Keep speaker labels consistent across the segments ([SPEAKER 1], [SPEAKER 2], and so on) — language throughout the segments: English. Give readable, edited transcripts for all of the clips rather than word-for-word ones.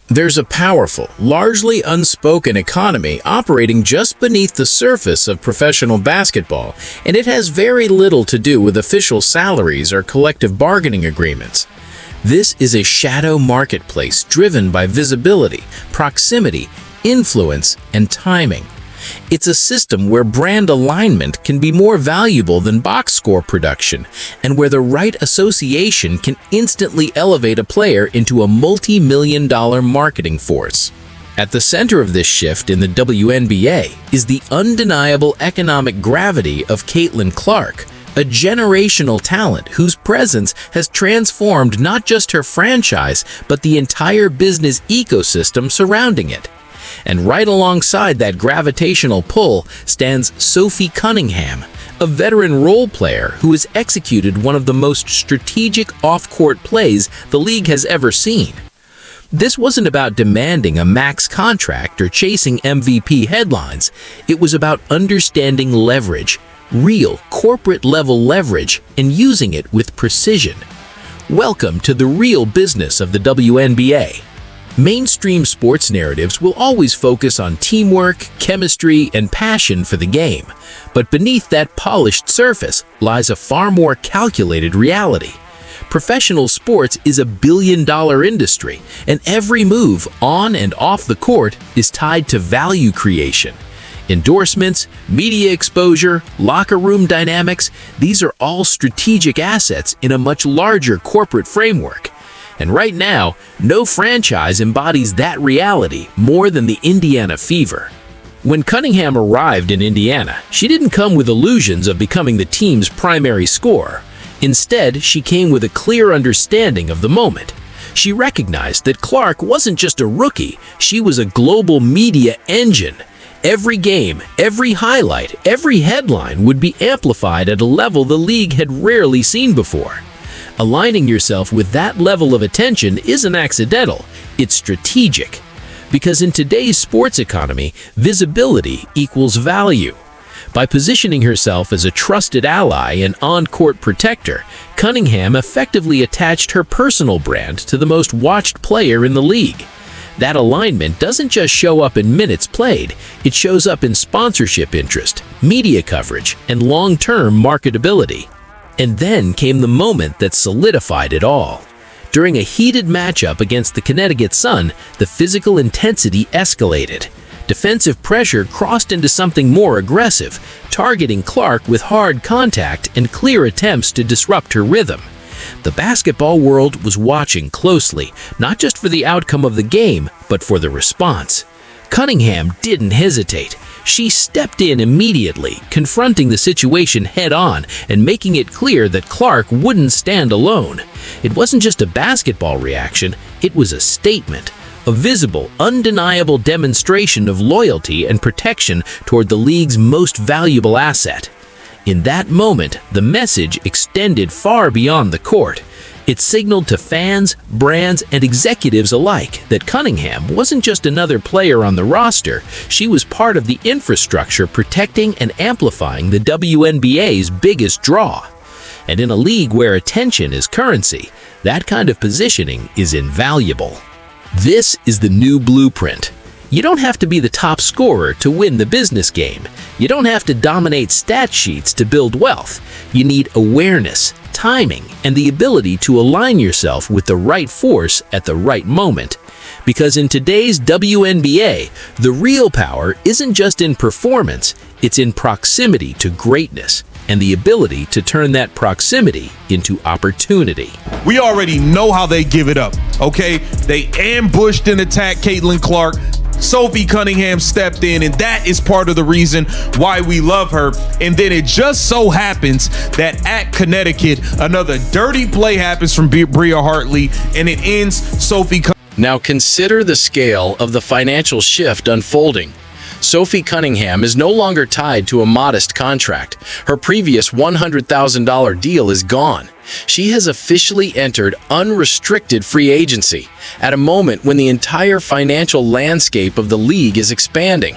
[SPEAKER 1] There's a powerful, largely unspoken economy operating just beneath the surface of professional basketball, and it has very little to do with official salaries or collective bargaining agreements. This is a shadow marketplace driven by visibility, proximity, influence, and timing. It's a system where brand alignment can be more valuable than box score production, and where the right association can instantly elevate a player into a multi-million-dollar marketing force. At the center of this shift in the WNBA is the undeniable economic gravity of Caitlin Clark, a generational talent whose presence has transformed not just her franchise, but the entire business ecosystem surrounding it. And right alongside that gravitational pull stands Sophie Cunningham, a veteran role player who has executed one of the most strategic off-court plays the league has ever seen. This wasn't about demanding a max contract or chasing MVP headlines. It was about understanding leverage, real corporate-level leverage, and using it with precision. Welcome to the real business of the WNBA. Mainstream sports narratives will always focus on teamwork, chemistry, and passion for the game, but beneath that polished surface lies a far more calculated reality. Professional sports is a billion-dollar industry, and every move on and off the court is tied to value creation. Endorsements, media exposure, locker room dynamics, these are all strategic assets in a much larger corporate framework. And right now, no franchise embodies that reality more than the Indiana Fever. When Cunningham arrived in Indiana, she didn't come with illusions of becoming the team's primary scorer. Instead, she came with a clear understanding of the moment. She recognized that Clark wasn't just a rookie, she was a global media engine. Every game, every highlight, every headline would be amplified at a level the league had rarely seen before. Aligning yourself with that level of attention isn't accidental, it's strategic. Because in today's sports economy, visibility equals value. By positioning herself as a trusted ally and on-court protector, Cunningham effectively attached her personal brand to the most watched player in the league. That alignment doesn't just show up in minutes played, it shows up in sponsorship interest, media coverage, and long-term marketability. And then came the moment that solidified it all. During a heated matchup against the Connecticut Sun, the physical intensity escalated. Defensive pressure crossed into something more aggressive, targeting Clark with hard contact and clear attempts to disrupt her rhythm. The basketball world was watching closely, not just for the outcome of the game, but for the response. Cunningham didn't hesitate. She stepped in immediately, confronting the situation head-on and making it clear that Clark wouldn't stand alone. It wasn't just a basketball reaction, it was a statement, a visible, undeniable demonstration of loyalty and protection toward the league's most valuable asset. In that moment, the message extended far beyond the court. It signaled to fans, brands, and executives alike that Cunningham wasn't just another player on the roster, she was part of the infrastructure protecting and amplifying the WNBA's biggest draw. And in a league where attention is currency, that kind of positioning is invaluable. This is the new blueprint. You don't have to be the top scorer to win the business game. You don't have to dominate stat sheets to build wealth. You need awareness, timing, and the ability to align yourself with the right force at the right moment. Because in today's WNBA, the real power isn't just in performance, it's in proximity to greatness and the ability to turn that proximity into opportunity.
[SPEAKER 2] We already know how they give it up, okay? They ambushed and attacked Caitlin Clark. Sophie Cunningham stepped in, and that is part of the reason why we love her. And then it just so happens that at Connecticut, another dirty play happens from Bria Hartley, and it ends Sophie Cunningham.
[SPEAKER 1] Now consider the scale of the financial shift unfolding. Sophie Cunningham is no longer tied to a modest contract. Her previous $100,000 deal is gone. She has officially entered unrestricted free agency at a moment when the entire financial landscape of the league is expanding.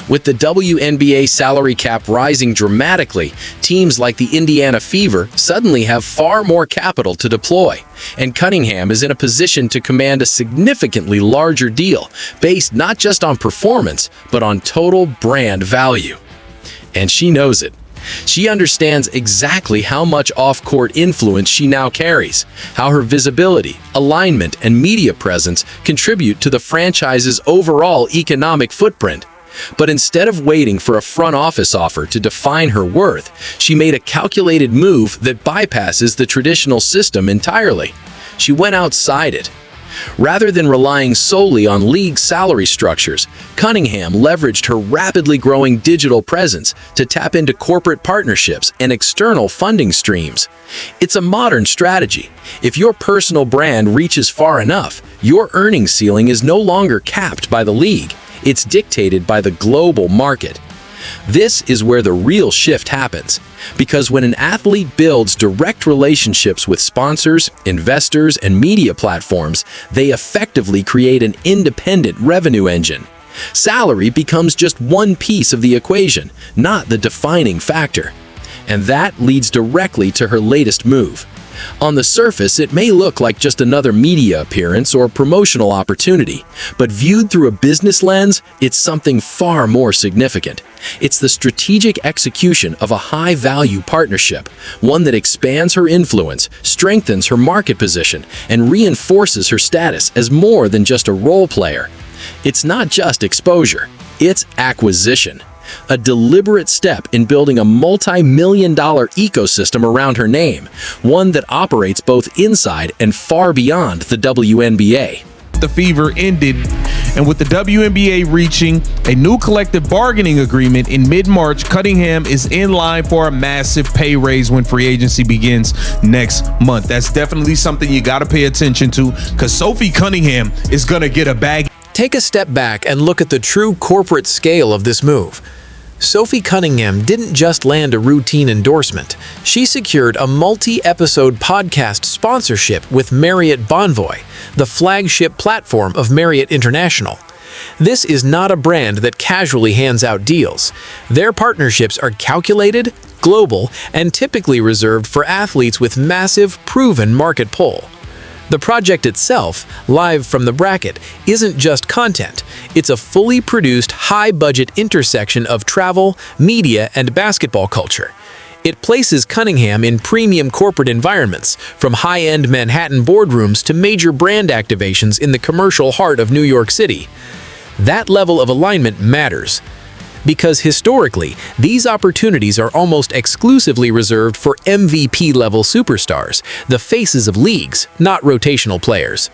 [SPEAKER 1] With the WNBA salary cap rising dramatically, teams like the Indiana Fever suddenly have far more capital to deploy, and Cunningham is in a position to command a significantly larger deal based not just on performance, but on total brand value. And she knows it. She understands exactly how much off-court influence she now carries, how her visibility, alignment, and media presence contribute to the franchise's overall economic footprint. But instead of waiting for a front office offer to define her worth, she made a calculated move that bypasses the traditional system entirely. She went outside it. Rather than relying solely on league salary structures, Cunningham leveraged her rapidly growing digital presence to tap into corporate partnerships and external funding streams. It's a modern strategy. If your personal brand reaches far enough, your earnings ceiling is no longer capped by the league. It's dictated by the global market. This is where the real shift happens, because when an athlete builds direct relationships with sponsors, investors, and media platforms, they effectively create an independent revenue engine. Salary becomes just one piece of the equation, not the defining factor. And that leads directly to her latest move. On the surface, it may look like just another media appearance or promotional opportunity, but viewed through a business lens, it's something far more significant. It's the strategic execution of a high-value partnership, one that expands her influence, strengthens her market position, and reinforces her status as more than just a role player. It's not just exposure, it's acquisition. A deliberate step in building a multi-million-dollar ecosystem around her name, one that operates both inside and far beyond the WNBA.
[SPEAKER 2] The Fever ended, and with the WNBA reaching a new collective bargaining agreement in mid-March, Cunningham is in line for a massive pay raise when free agency begins next month. That's definitely something you got to pay attention to, because Sophie Cunningham is going to get a bag.
[SPEAKER 3] Take a step back and look at the true corporate scale of this move. Sophie Cunningham didn't just land a routine endorsement. She secured a multi-episode podcast sponsorship with Marriott Bonvoy, the flagship platform of Marriott International. This is not a brand that casually hands out deals. Their partnerships are calculated, global, and typically reserved for athletes with massive, proven market pull. The project itself, Live from the Bracket, isn't just content. It's a fully produced, high-budget intersection of travel, media, and basketball culture. It places Cunningham in premium corporate environments, from high-end Manhattan boardrooms to major brand activations in the commercial heart of New York City. That level of alignment matters, because historically, these opportunities are almost exclusively reserved for MVP-level superstars, the faces of leagues, not rotational players.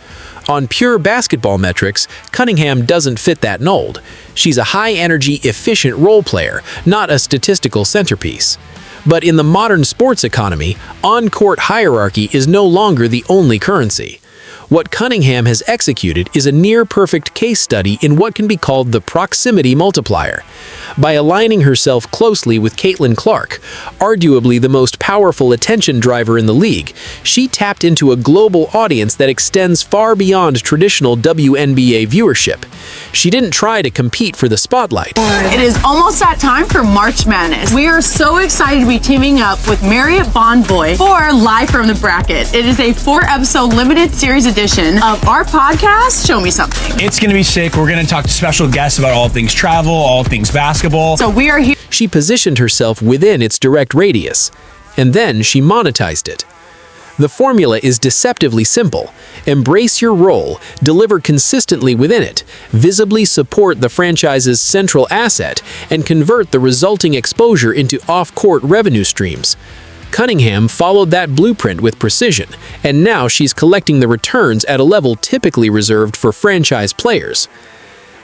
[SPEAKER 3] On pure basketball metrics, Cunningham doesn't fit that mold. She's a high-energy, efficient role player, not a statistical centerpiece. But in the modern sports economy, on-court hierarchy is no longer the only currency. What Cunningham has executed is a near-perfect case study in what can be called the proximity multiplier. By aligning herself closely with Caitlin Clark, arguably the most powerful attention driver in the league, she tapped into a global audience that extends far beyond traditional WNBA viewership. She didn't try to compete for the spotlight.
[SPEAKER 4] It is almost that time for March Madness. We are so excited to be teaming up with Marriott Bonvoy for Live from the Bracket. It is a 4-episode limited series edition of our podcast, Show Me Something.
[SPEAKER 5] It's going to be sick. We're going to talk to special guests about all things travel, all things basketball.
[SPEAKER 4] So we are here.
[SPEAKER 3] She positioned herself within its direct radius, and then she monetized it. The formula is deceptively simple. Embrace your role, deliver consistently within it, visibly support the franchise's central asset, and convert the resulting exposure into off-court revenue streams. Cunningham followed that blueprint with precision, and now she's collecting the returns at a level typically reserved for franchise players.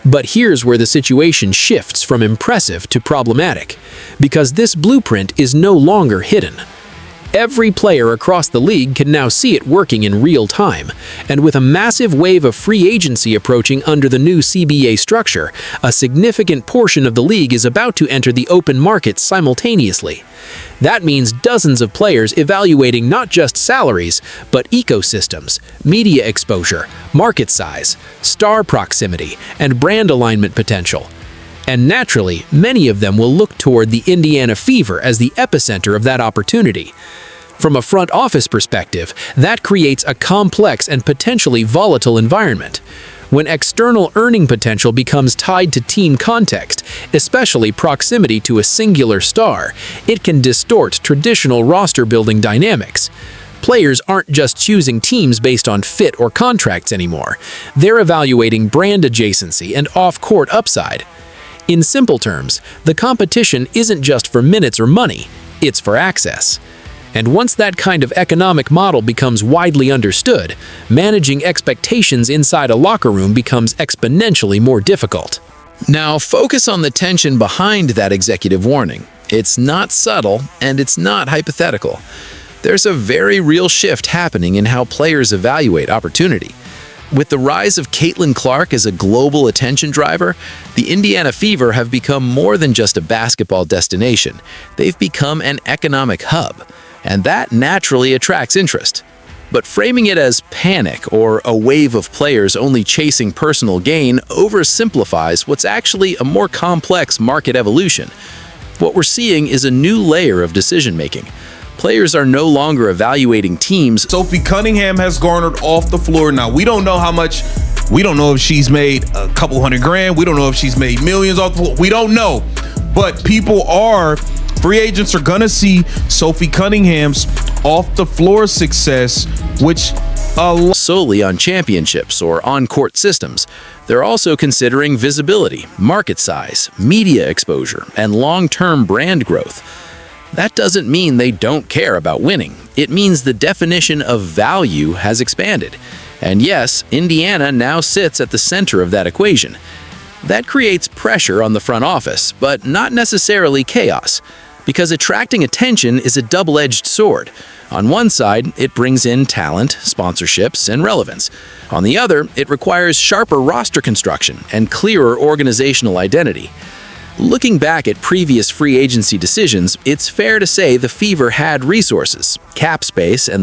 [SPEAKER 3] But here's where the situation shifts from impressive to problematic, because this blueprint is no longer hidden. Every player across the league can now see it working in real time, and with a massive wave of free agency approaching under the new CBA structure, a significant portion of the league is about to enter the open market simultaneously. That means dozens of players evaluating not just salaries, but ecosystems, media exposure, market size, star proximity, and brand alignment potential. And naturally, many of them will look toward the Indiana Fever as the epicenter of that opportunity. From a front office perspective, that creates a complex and potentially volatile environment. When external earning potential becomes tied to team context, especially proximity to a singular star, it can distort traditional roster-building dynamics. Players aren't just choosing teams based on fit or contracts anymore. They're evaluating brand adjacency and off-court upside. In simple terms, the competition isn't just for minutes or money, it's for access. And once that kind of economic model becomes widely understood, managing expectations inside a locker room becomes exponentially more difficult.
[SPEAKER 1] Now, focus on the tension behind that executive warning. It's not subtle, and it's not hypothetical. There's a very real shift happening in how players evaluate opportunity. With the rise of Caitlin Clark as a global attention driver, the Indiana Fever have become more than just a basketball destination. They've become an economic hub, and that naturally attracts interest. But framing it as panic or a wave of players only chasing personal gain oversimplifies what's actually a more complex market evolution. What we're seeing is a new layer of decision-making. Players are no longer evaluating teams.
[SPEAKER 2] Sophie Cunningham has garnered off the floor. Now, we don't know how much. We don't know if she's made a couple $100,000. We don't know if she's made millions off the floor. We don't know. But free agents are going to see Sophie Cunningham's off the floor success, which
[SPEAKER 1] solely on championships or on-court systems. They're also considering visibility, market size, media exposure, and long-term brand growth. That doesn't mean they don't care about winning. It means the definition of value has expanded. And yes, Indiana now sits at the center of that equation. That creates pressure on the front office, but not necessarily chaos, because attracting attention is a double-edged sword. On one side, it brings in talent, sponsorships, and relevance. On the other, it requires sharper roster construction and clearer organizational identity. Looking back at previous free agency decisions, it's fair to say the Fever had resources, cap space, and